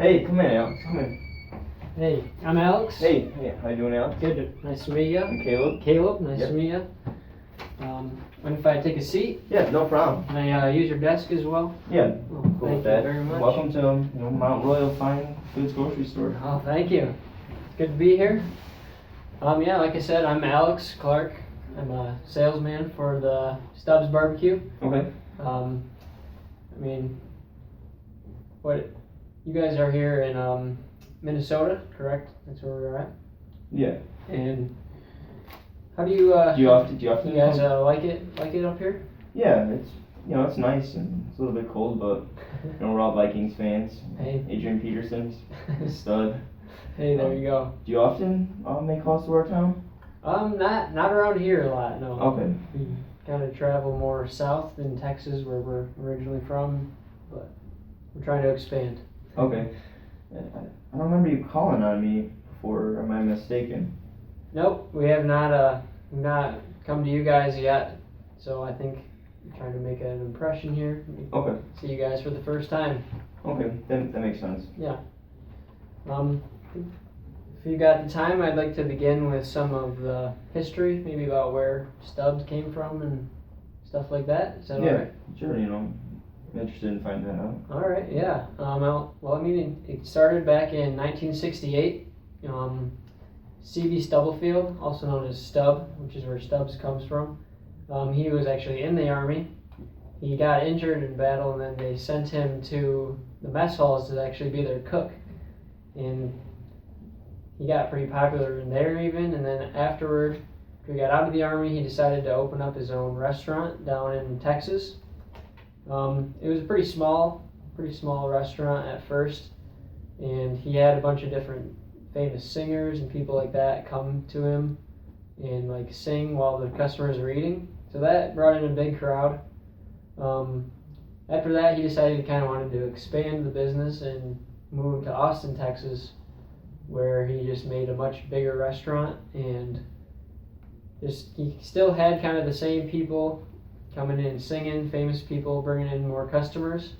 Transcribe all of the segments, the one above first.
Hey, come in, Alex. Come in. Hey, I'm Alex. Hey, how you doing, Alex? Good. Nice to meet you. I'm Caleb. Caleb, nice Yep. to meet you. Mind if I take a seat? Yeah, no problem. Can I use your desk as well? Yeah, Oh, cool thank with that. you very much. Welcome to Mount Royal Fine Goods Grocery Store. Oh, thank you. It's good to be here. Yeah, like I said, I'm Alex Clark. I'm a salesman for the Stubbs Barbecue. Okay. What you guys are here in Minnesota, correct? That's where we're at. Yeah. And how do you Do you often you guys like it up here? Yeah, it's nice and it's a little bit cold, but we're all Vikings fans. Hey. Adrian Peterson, stud. Hey, there you go. Do you often make calls to our town? Not around here a lot, no. Okay. We kind of travel more south in Texas, where we're originally from, but we're trying to expand. Okay. I don't remember you calling on me before. Am I mistaken? Nope, we have not come to you guys yet, so I think I'm trying to make an impression here. Okay. See you guys for the first time. Okay, that makes sense. Yeah. If you got the time, I'd like to begin with some of the history, maybe about where Stubbs came from and stuff like that. Is that all right? Sure. I'm interested in finding that out. All right, yeah. It started back in 1968. C.B. Stubblefield, also known as Stubb, which is where Stubbs comes from. He was actually in the Army. He got injured in battle, and then they sent him to the mess halls to actually be their cook. And he got pretty popular in there even, and then afterward, after he got out of the Army, he decided to open up his own restaurant down in Texas. It was a pretty small restaurant at first, and he had a bunch of different famous singers and people like that come to him and like sing while the customers are eating. So that brought in a big crowd. After that, he decided he kind of wanted to expand the business and move to Austin, Texas, where he just made a much bigger restaurant, and he still had kind of the same people coming in singing, famous people bringing in more customers,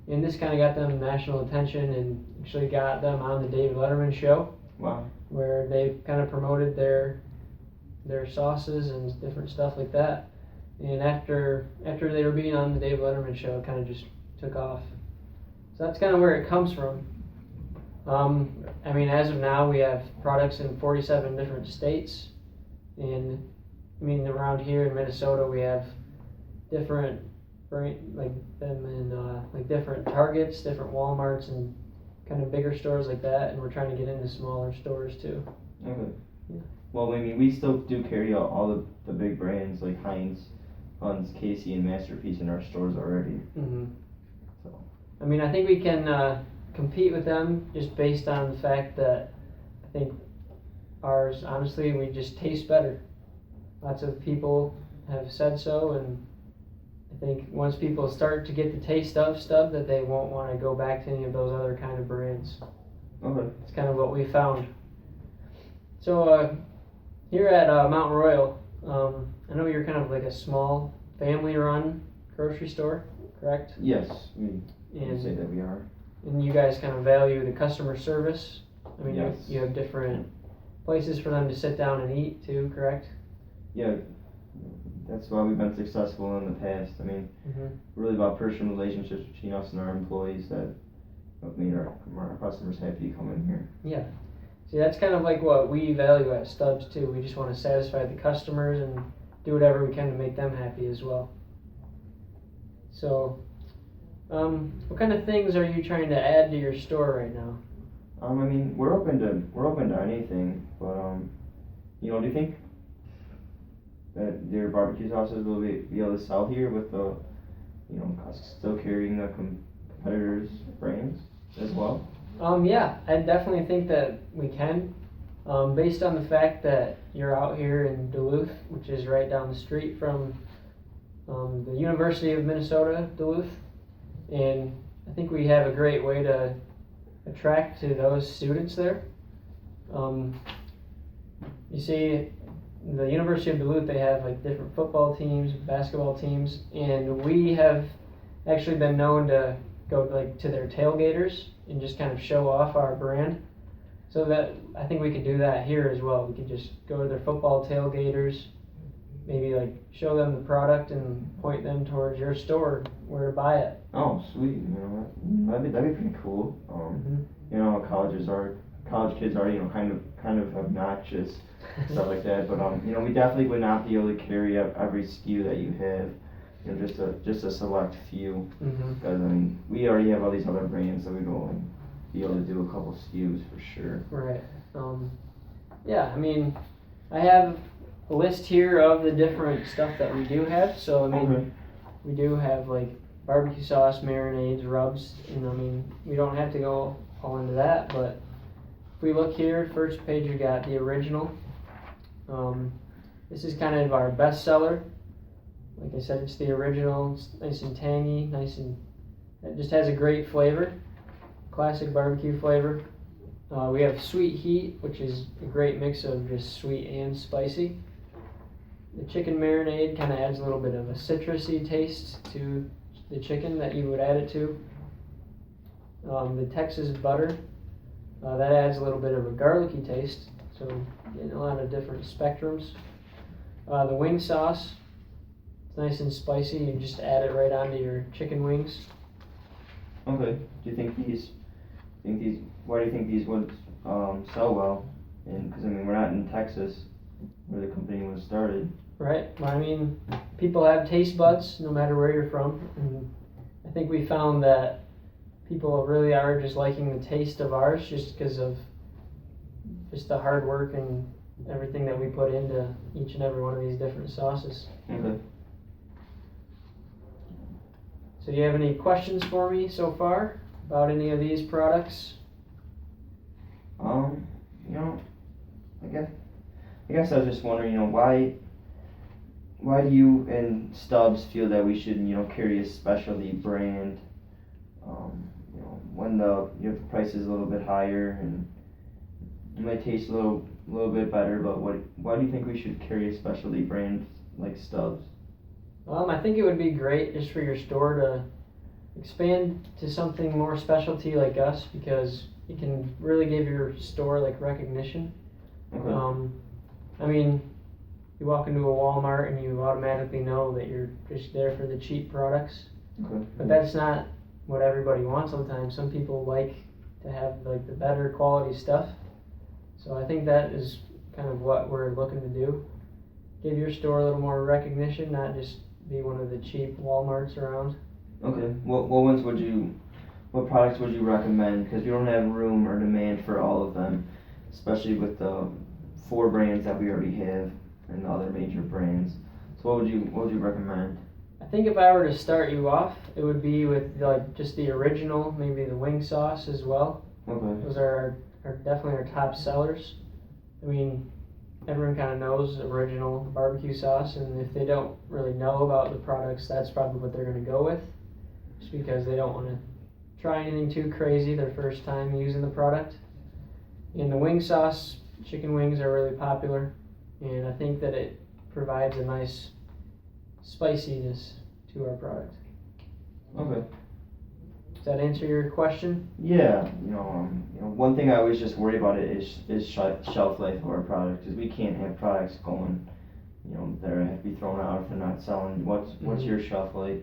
and this kind of got them national attention and actually got them on the David Letterman show. Wow. Where they kind of promoted their sauces and different stuff like that. And after they were being on the David Letterman show, it kind of just took off. So that's kind of where it comes from. As of now, we have products in 47 different states, and around here in Minnesota, we have different different Targets, different Walmarts, and kind of bigger stores like that, and we're trying to get into smaller stores too. Okay. Yeah. Well, we still do carry out all the big brands like Heinz, Hunt's, Casey, and Masterpiece in our stores already. Mm-hmm. So. I think we can compete with them just based on the fact that I think ours, honestly, we just taste better. Lots of people have said so, and I think once people start to get the taste of Stubb, that they won't want to go back to any of those other kind of brands. Okay. It's kind of what we found. So here at Mount Royal, I know you're kind of like a small family-run grocery store, correct? Yes, we say that we are. And you guys kind of value the customer service. Yes. You have different places for them to sit down and eat too, correct? Yeah, that's why we've been successful in the past. Really about personal relationships between us and our employees that made our customers happy to come in here. Yeah. See, that's kind of like what we value at Stubbs too. We just want to satisfy the customers and do whatever we can to make them happy as well. So, what kind of things are you trying to add to your store right now? We're open to anything, but do you think that your barbecue sauces will be able to sell here with the, still carrying the competitors' brands as well? Yeah, I definitely think that we can, based on the fact that you're out here in Duluth, which is right down the street from the University of Minnesota, Duluth, and I think we have a great way to attract to those students there. You see, the University of Duluth, they have like different football teams, basketball teams, and we have actually been known to go like to their tailgaters and just kind of show off our brand. So that I think we could do that here as well. We could just go to their football tailgaters, maybe like show them the product and point them towards your store where to buy it. Oh, sweet. You know, that'd be pretty cool. You know, college kids are, you know, kind of obnoxious, stuff like that. But you know, we definitely would not be able to carry up every SKU that you have. You know, just a select few. Because I mean, we already have all these other brands, so we'd only be able to do a couple SKUs for sure. Right. Yeah. I mean, I have a list here of the different stuff that we do have. So I mean, we do have like barbecue sauce, marinades, rubs, and I mean, we don't have to go all into that, but if we look here, first page we got the original. This is kind of our best seller. Like I said, it's the original. It's nice and tangy, it just has a great flavor, classic barbecue flavor. We have Sweet Heat, which is a great mix of just sweet and spicy. The chicken marinade kind of adds a little bit of a citrusy taste to the chicken that you would add it to. The Texas butter, that adds a little bit of a garlicky taste, so getting a lot of different spectrums. The wing sauce, it's nice and spicy. You just add it right onto your chicken wings. Okay. Why do you think these would sell well? And because I mean, we're not in Texas, where the company was started. Right. Well, I mean, people have taste buds no matter where you're from, and I think we found that people really are just liking the taste of ours just because of just the hard work and everything that we put into each and every one of these different sauces. Okay. So you have any questions for me so far about any of these products? You know, I guess I was just wondering, you know, why do you and Stubbs feel that we should, you know, carry a specialty brand, you know, when the price is a little bit higher and it might taste a little bit better, but why do you think we should carry a specialty brand like Stubbs? I think it would be great just for your store to expand to something more specialty like us, because it can really give your store like recognition. Okay. I mean, you walk into a Walmart and you automatically know that you're just there for the cheap products. Okay. But that's not what everybody wants sometimes. Some people like to have like the better quality stuff. So I think that is kind of what we're looking to do. Give your store a little more recognition, not just be one of the cheap Walmarts around. Okay. What products would you recommend? Because we don't have room or demand for all of them, especially with the 4 brands that we already have and the other major brands. So what would you recommend? I think if I were to start you off, it would be with like just the original, maybe the wing sauce as well. Okay. Those are definitely our top sellers. I mean, everyone kind of knows original barbecue sauce, and if they don't really know about the products, that's probably what they're going to go with, just because they don't want to try anything too crazy their first time using the product. And the wing sauce, chicken wings are really popular, and I think that it provides a nice spiciness to our product. Okay. Does that answer your question? Yeah, one thing I always just worry about is shelf life of our product, because we can't have products going, that have to be thrown out if they're not selling. What's your shelf life?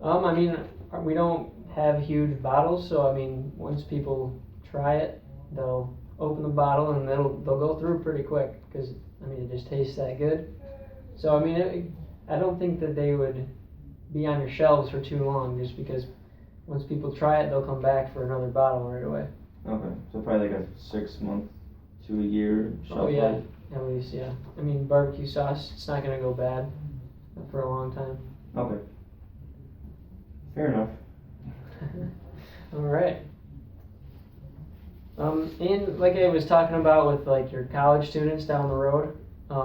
I mean, we don't have huge bottles, so I mean, once people try it, they'll open the bottle and they'll go through pretty quick, because I mean, it just tastes that good. So I mean, I don't think that they would be on your shelves for too long, just because once people try it, they'll come back for another bottle right away. Okay, so probably like a 6 month to a year shelf life. Oh yeah, at least, yeah. I mean, barbecue sauce, it's not gonna go bad for a long time. Okay. Fair enough. All right. And like I was talking about with like your college students down the road,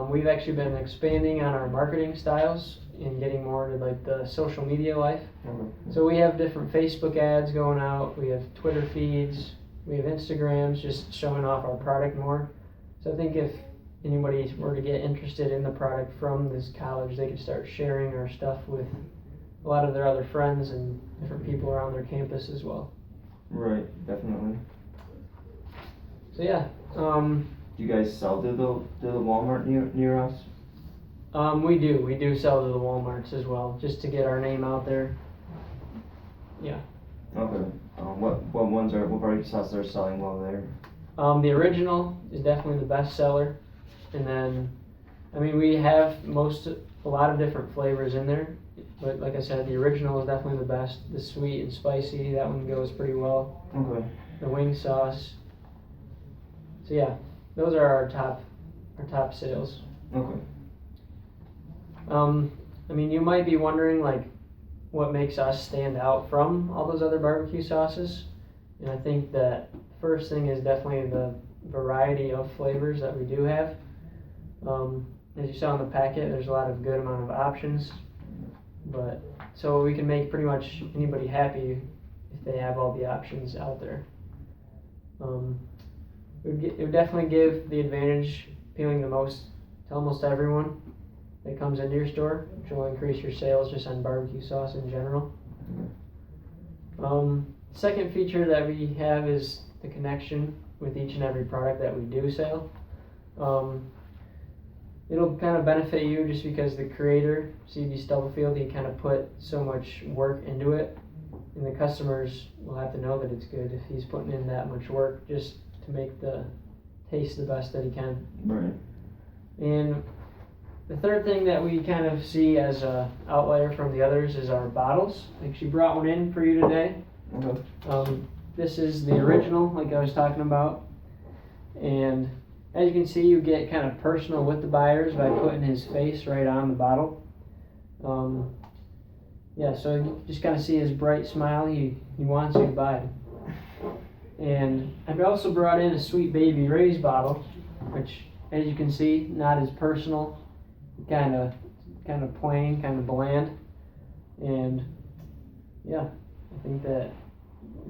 we've actually been expanding on our marketing styles and getting more into like the social media life. Okay. So we have different Facebook ads going out, we have Twitter feeds, we have Instagrams just showing off our product more. So I think if anybody were to get interested in the product from this college, they could start sharing our stuff with a lot of their other friends and different people around their campus as well. Right, definitely. So yeah, Do you guys sell to the Walmart near us? we do sell to the Walmarts as well, just to get our name out there. Yeah. Okay. What barbecue sauces are selling well there? The original is definitely the best seller, and then, I mean, we have a lot of different flavors in there, but like I said, the original is definitely the best. The sweet and spicy, that one goes pretty well. Okay. The wing sauce. So yeah, those are our top sales. Okay. I mean, you might be wondering like what makes us stand out from all those other barbecue sauces, and I think that first thing is definitely the variety of flavors that we do have. As you saw in the packet, there's a lot of good amount of options, but so we can make pretty much anybody happy if they have all the options out there. It would definitely give the advantage appealing the most to almost everyone that comes into your store, which will increase your sales just on barbecue sauce in general. Second feature that we have is the connection with each and every product that we do sell. It'll kind of benefit you just because the creator, CB Stubblefield, he kind of put so much work into it, and the customers will have to know that it's good if he's putting in that much work just to make the taste the best that he can. Right. And the third thing that we kind of see as a outlier from the others is our bottles. Like she brought one in for you today. Okay. This is the original, like I was talking about. And as you can see, you get kind of personal with the buyers by putting his face right on the bottle. Yeah, so you just kind of see his bright smile. He wants you to buy it. And I've also brought in a Sweet Baby Ray's bottle, which, as you can see, not as personal. Kind of plain, kind of bland, and yeah, I think that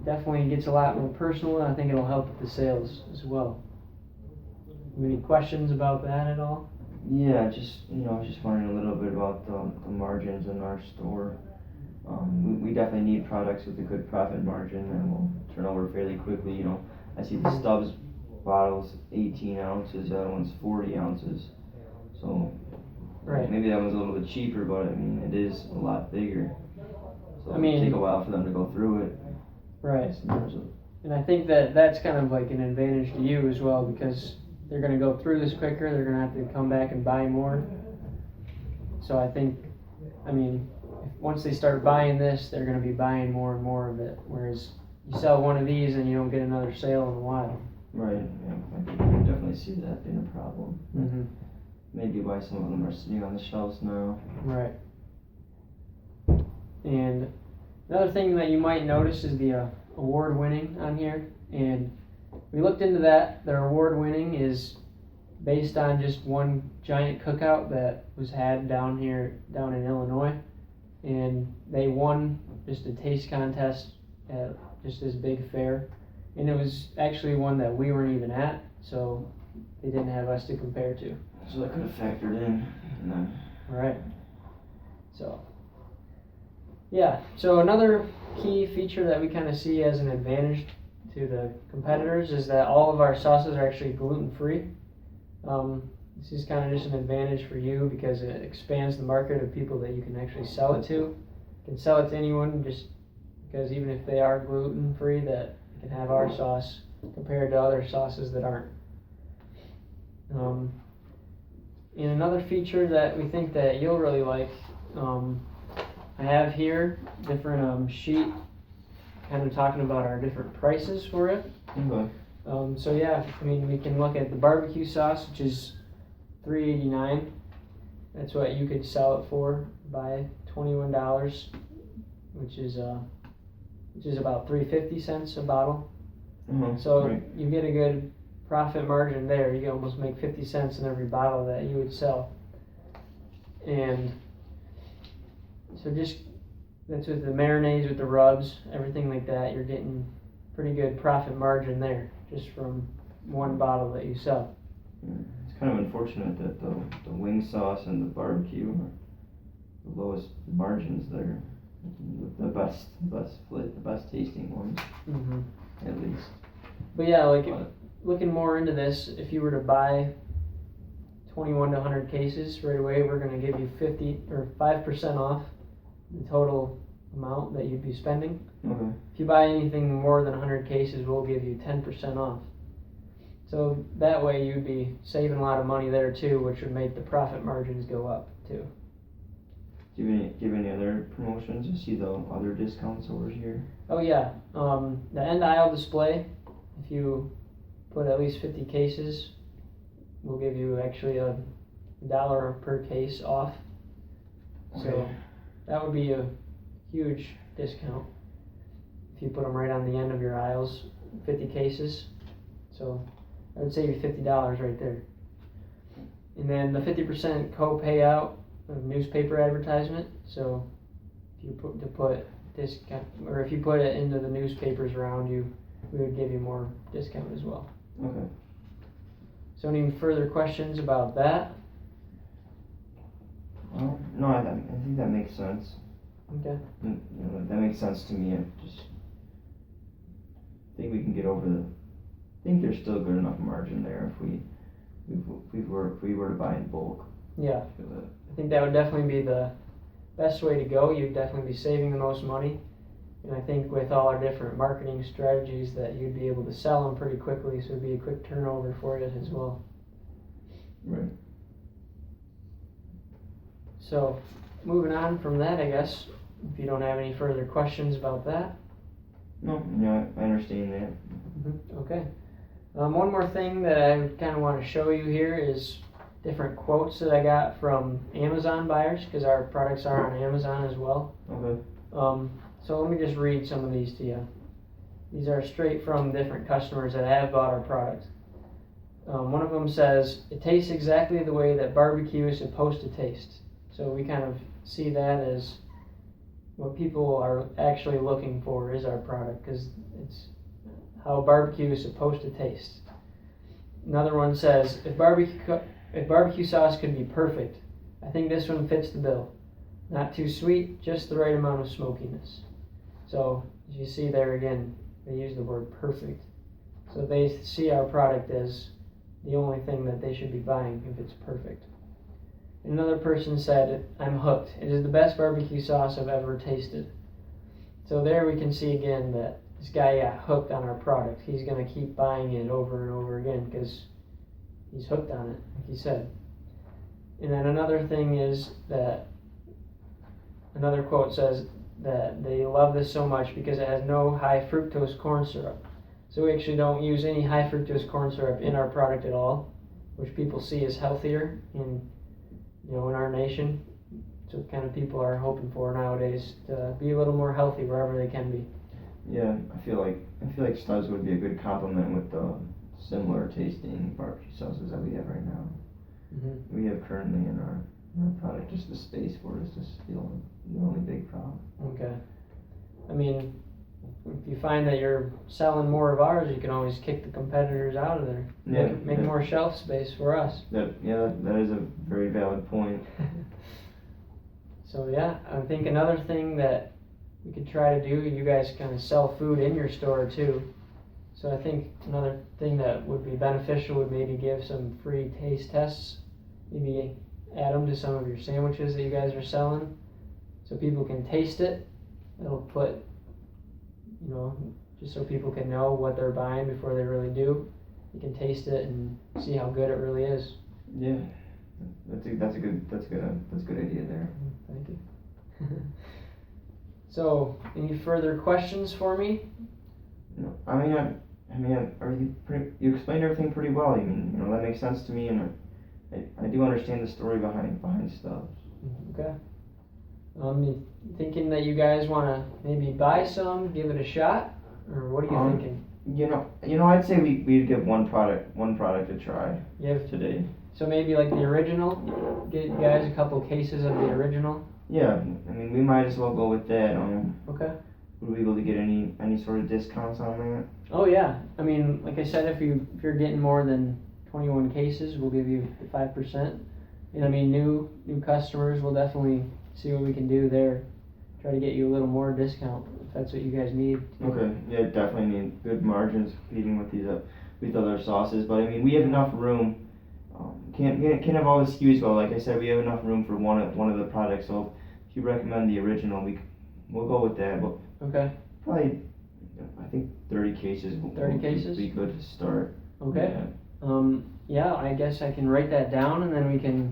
definitely gets a lot more personal, and I think it'll help with the sales as well. Any questions about that at all? Yeah, I was just wondering a little bit about the margins in our store. We definitely need products with a good profit margin and will turn over fairly quickly. I see the Stubbs bottles 18 ounces, the other one's 40 ounces, so. Right. Maybe that one's a little bit cheaper, but I mean, it is a lot bigger. So I mean, it'll take a while for them to go through it. Right. And I think that that's kind of like an advantage to you as well, because they're going to go through this quicker. They're going to have to come back and buy more. So I mean, once they start buying this, they're going to be buying more and more of it. Whereas you sell one of these and you don't get another sale in a while. Right. Yeah, I can definitely see that being a problem. Mm-hmm. Maybe why some of them are sitting on the shelves now. Right. And another thing that you might notice is the award winning on here. And we looked into that. Their award winning is based on just one giant cookout that was had down in Illinois. And they won just a taste contest at just this big fair. And it was actually one that we weren't even at, so they didn't have us to compare to. So that could have factored in. Right. So, yeah. So another key feature that we kind of see as an advantage to the competitors is that all of our sauces are actually gluten-free. This is kind of just an advantage for you because it expands the market of people that you can actually sell it to. You can sell it to anyone just because even if they are gluten-free, that you can have our sauce compared to other sauces that aren't. And another feature that we think that you'll really like, I have here different sheet kind of talking about our different prices for it. Okay. So yeah, I mean, we can look at the barbecue sauce, which is $3.89. That's what you could sell it for by $21, which is about 3.50 cents a bottle. So right. You get a good profit margin there. You can almost make 50 cents in every bottle that you would sell. And so that's with the marinades, with the rubs, everything like that. You're getting pretty good profit margin there just from one bottle that you sell. It's kind of unfortunate that the wing sauce and the barbecue are the lowest margins there. the best tasting ones, Mm-hmm. at least. But yeah, like But- looking more into this, if you were to buy 21 to 100 cases right away, we're going to give you 50 or 5% off the total amount that you'd be spending. Okay. If you buy anything more than 100 cases, we'll give you 10% off. So that way you'd be saving a lot of money there too, which would make the profit margins go up too. Do you have any other promotions? You see the other discounts over here? Oh yeah, the end aisle display, if you put at least 50 cases, we'll give you actually $1 per case off. So Okay. that would be a huge discount if you put them right on the end of your aisles, 50 cases. So that would save you $50 right there. And then the 50% co-payout of newspaper advertisement. So if you put discount, or if you put it into the newspapers around you, we would give you more discount as well. Okay. So any further questions about that? No, I think that makes sense. Okay. That makes sense to me. I just think we can get over I think there's still good enough margin there if we were to buy in bulk. Yeah, For the, I think that would definitely be the best way to go. You'd definitely be saving the most money. And I think with all our different marketing strategies that you'd be able to sell them pretty quickly, so it'd be a quick turnover for you as well. right. So moving on from that, I guess, if you don't have any further questions about that. No, I understand that. Okay. One more thing that I kind of want to show you here is different quotes that I got from Amazon buyers, because our products are on Amazon as well. Okay. So let me just read some of these to you. These are straight from different customers that have bought our product. One of them says, "It tastes exactly the way that barbecue is supposed to taste." So we kind of see that as what people are actually looking for is our product, because it's how barbecue is supposed to taste. Another one says, if barbecue sauce could be perfect, I think this one fits the bill. Not too sweet, just the right amount of smokiness." So as you see there again, they use the word perfect. So they see our product as the only thing that they should be buying if it's perfect. Another person said, "I'm hooked. It is the best barbecue sauce I've ever tasted." So there we can see again that this guy got hooked on our product. He's going to keep buying it over and over again because he's hooked on it, like he said. And then another thing is that another quote says that they love this so much because it has no high fructose corn syrup. So we actually don't use any high fructose corn syrup in our product at all, which people see as healthier in our nation. So kind of people are hoping for nowadays to be a little more healthy wherever they can be. Yeah, I feel like Stubbs would be a good complement with the similar tasting barbecue sauces that we have right now. Mm-hmm. We have currently in our product, just the space for it is just the only big problem. Okay. I mean, if you find that you're selling more of ours, you can always kick the competitors out of there. Yeah, Make yeah. more shelf space for us. That is a very valid point. So yeah, I think another thing that we could try to do, you guys kind of sell food in your store too. So I think another thing that would be beneficial would maybe give some free taste tests. Maybe add them to some of your sandwiches that you guys are selling, so people can taste it. It'll put, just so people can know what they're buying before they really do. You can taste it and see how good it really is. Yeah, that's a good idea there. Thank you. So, any further questions for me? No, I mean, you explained everything pretty well. I mean, that makes sense to me, and I do understand the story behind Stubbs. Okay. You thinking that you guys want to maybe buy some, give it a shot, or what are you thinking? I'd say we'd give one product a try today. So maybe like the original, get you guys a couple cases of the original. Yeah, I mean, we might as well go with that. Okay. Would we be able to get any sort of discounts on that? Oh yeah, I mean, like I said, if you're getting more than 21 cases, we'll give you 5%. And I mean, new customers, we'll definitely see what we can do there. try to get you a little more discount if that's what you guys need. Okay, yeah, definitely need good margins competing with these, with other sauces, but I mean, we have enough room. Can't have all the SKUs go, like I said, we have enough room for one of the products, so if you recommend the original, we'll go with that, but Okay, probably, I think 30 cases. 30 cases? Would be good to start. okay. Yeah, I guess I can write that down and then we can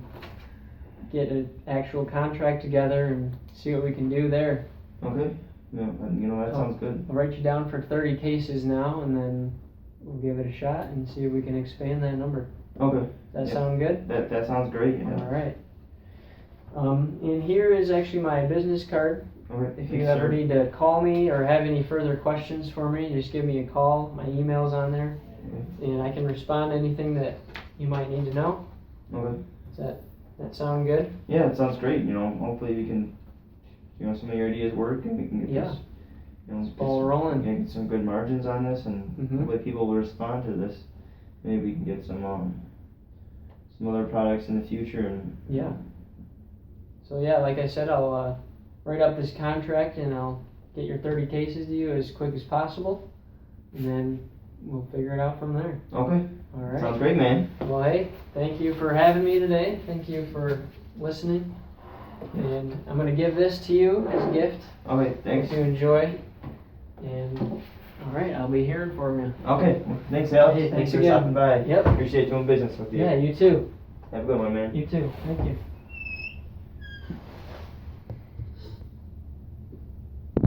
get an actual contract together and see what we can do there. Okay, yeah, and that sounds good. I'll write you down for 30 cases now and then we'll give it a shot and see if we can expand that number. Okay, Does that Yeah. sound good? that sounds great, yeah. Alright. And here is actually my business card. Okay, If you thanks, ever sir. need to call me or have any further questions for me, just give me a call. My email's on there and I can respond to anything that you might need to know. Okay, Does that sound good? yeah, that sounds great, hopefully we can, some of your ideas work and we can get Yeah. this, get Ball some- rolling. yeah, get some good margins on this and Mhm. hopefully people will respond to this. Maybe we can get some other products in the future and. Yeah. So yeah, like I said, I'll write up this contract and I'll get your 30 cases to you as quick as possible. And then we'll figure it out from there. Okay, Alright. sounds great, man. Well, hey, thank you for having me today. Thank you for listening. And I'm going to give this to you as a gift. Okay, thanks. Hope you enjoy. And, alright, I'll be hearing from you. Okay, well, thanks, Alex. Hey, thanks for again. stopping by. Yep. Appreciate doing business with you. Yeah, you too. Have a good one, man. You too. Thank you.